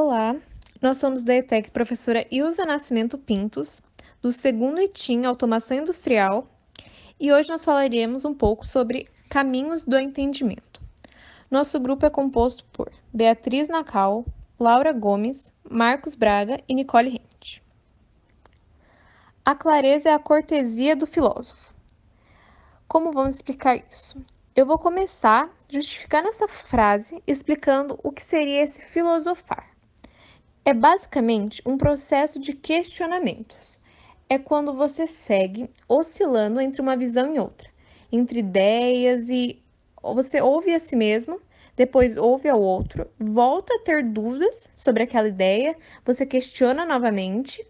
Olá, nós somos da ETEC professora Ilza Nascimento Pintos, do segundo ITIM Automação Industrial, e hoje nós falaremos um pouco sobre caminhos do entendimento. Nosso grupo é composto por Beatriz Nacal, Laura Gomes, Marcos Braga e Nicole Rente. A clareza é a cortesia do filósofo. Como vamos explicar isso? Eu vou começar justificando essa frase, explicando o que seria esse filosofar. É basicamente um processo de questionamentos. É quando você segue oscilando entre uma visão e outra, entre ideias e você ouve a si mesmo, depois ouve ao outro, volta a ter dúvidas sobre aquela ideia, você questiona novamente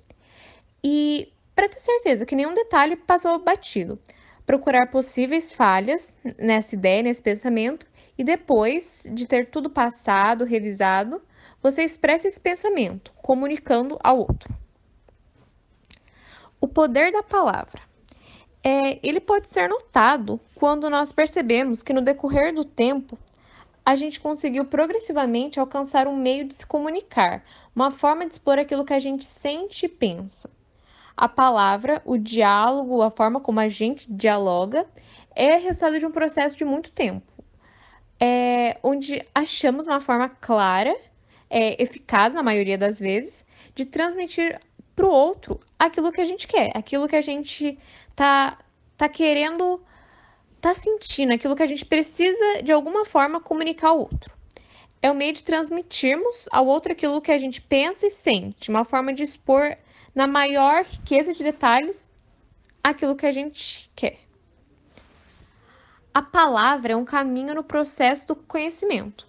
e, para ter certeza que nenhum detalhe passou batido, procurar possíveis falhas nessa ideia, nesse pensamento, e depois de ter tudo passado, revisado, você expressa esse pensamento, comunicando ao outro. O poder da palavra. Ele pode ser notado quando nós percebemos que no decorrer do tempo a gente conseguiu progressivamente alcançar um meio de se comunicar, uma forma de expor aquilo que a gente sente e pensa. A palavra, o diálogo, a forma como a gente dialoga, é resultado de um processo de muito tempo, onde achamos uma forma clara, eficaz na maioria das vezes, de transmitir para o outro aquilo que a gente quer, aquilo que a gente tá querendo, tá sentindo, aquilo que a gente precisa de alguma forma comunicar ao outro. É o meio de transmitirmos ao outro aquilo que a gente pensa e sente, uma forma de expor na maior riqueza de detalhes aquilo que a gente quer. A palavra é um caminho no processo do conhecimento.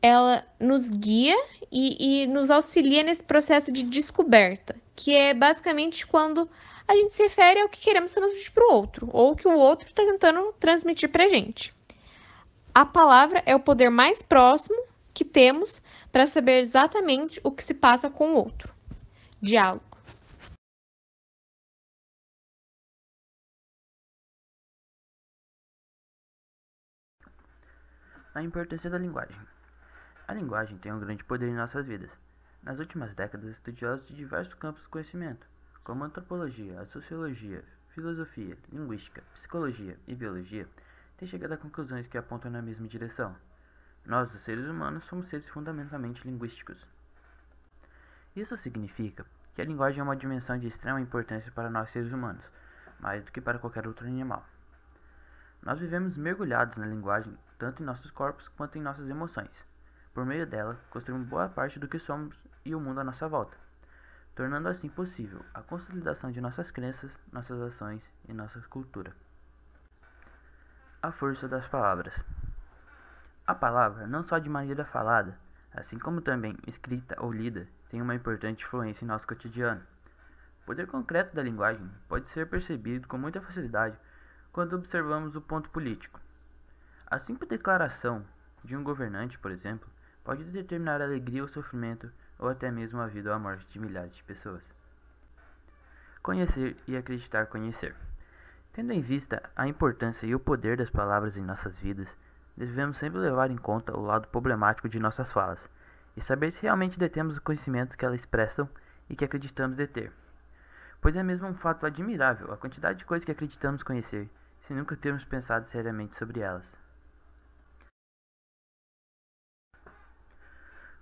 Ela nos guia e nos auxilia nesse processo de descoberta, que é basicamente quando a gente se refere ao que queremos transmitir para o outro, ou que o outro está tentando transmitir para a gente. A palavra é o poder mais próximo que temos para saber exatamente o que se passa com o outro. Diálogo. A importância da linguagem. A linguagem tem um grande poder em nossas vidas. Nas últimas décadas, estudiosos de diversos campos do conhecimento, como a antropologia, a sociologia, filosofia, linguística, psicologia e biologia, têm chegado a conclusões que apontam na mesma direção. Nós, os seres humanos, somos seres fundamentalmente linguísticos. Isso significa que a linguagem é uma dimensão de extrema importância para nós seres humanos, mais do que para qualquer outro animal. Nós vivemos mergulhados na linguagem, tanto em nossos corpos quanto em nossas emoções. Por meio dela, construímos boa parte do que somos e o mundo à nossa volta, tornando assim possível a consolidação de nossas crenças, nossas ações e nossa cultura. A força das palavras. A palavra, não só de maneira falada, assim como também escrita ou lida, tem uma importante influência em nosso cotidiano. O poder concreto da linguagem pode ser percebido com muita facilidade quando observamos o ponto político. A simples declaração de um governante, por exemplo, pode determinar a alegria ou sofrimento, ou até mesmo a vida ou a morte de milhares de pessoas. Conhecer e acreditar conhecer. Tendo em vista a importância e o poder das palavras em nossas vidas, devemos sempre levar em conta o lado problemático de nossas falas, e saber se realmente detemos o conhecimento que elas expressam e que acreditamos deter. Pois é mesmo um fato admirável a quantidade de coisas que acreditamos conhecer, sem nunca termos pensado seriamente sobre elas.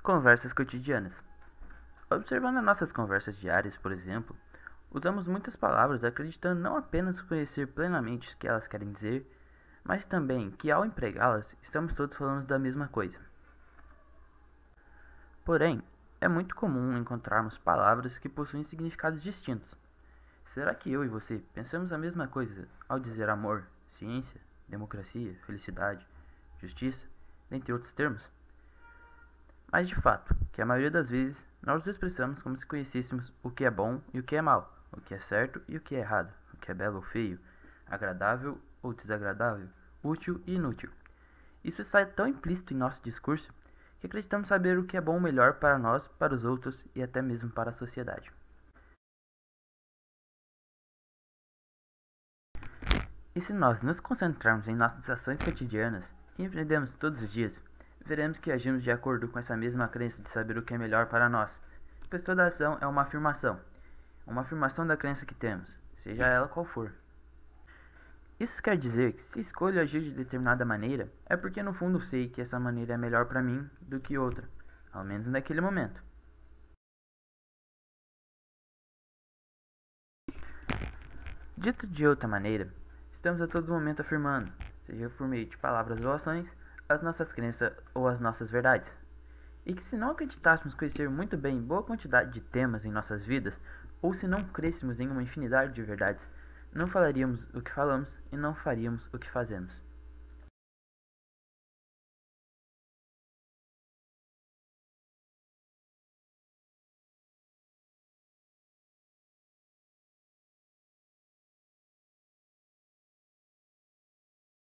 Conversas cotidianas. Observando as nossas conversas diárias, por exemplo, usamos muitas palavras acreditando não apenas conhecer plenamente o que elas querem dizer, mas também que ao empregá-las, estamos todos falando da mesma coisa. Porém, é muito comum encontrarmos palavras que possuem significados distintos. Será que eu e você pensamos a mesma coisa ao dizer amor, ciência, democracia, felicidade, justiça, dentre outros termos? Mas de fato, que a maioria das vezes nós os expressamos como se conhecêssemos o que é bom e o que é mal, o que é certo e o que é errado, o que é belo ou feio, agradável ou desagradável, útil e inútil. Isso está tão implícito em nosso discurso que acreditamos saber o que é bom ou melhor para nós, para os outros e até mesmo para a sociedade. E se nós nos concentrarmos em nossas ações cotidianas, que empreendemos todos os dias, veremos que agimos de acordo com essa mesma crença de saber o que é melhor para nós, pois toda ação é uma afirmação da crença que temos, seja ela qual for. Isso quer dizer que se escolho agir de determinada maneira, é porque no fundo sei que essa maneira é melhor para mim do que outra, ao menos naquele momento. Dito de outra maneira, estamos a todo momento afirmando, seja por meio de palavras ou ações, as nossas crenças ou as nossas verdades. E que se não acreditássemos conhecer muito bem boa quantidade de temas em nossas vidas, ou se não crêssemos em uma infinidade de verdades, não falaríamos o que falamos e não faríamos o que fazemos.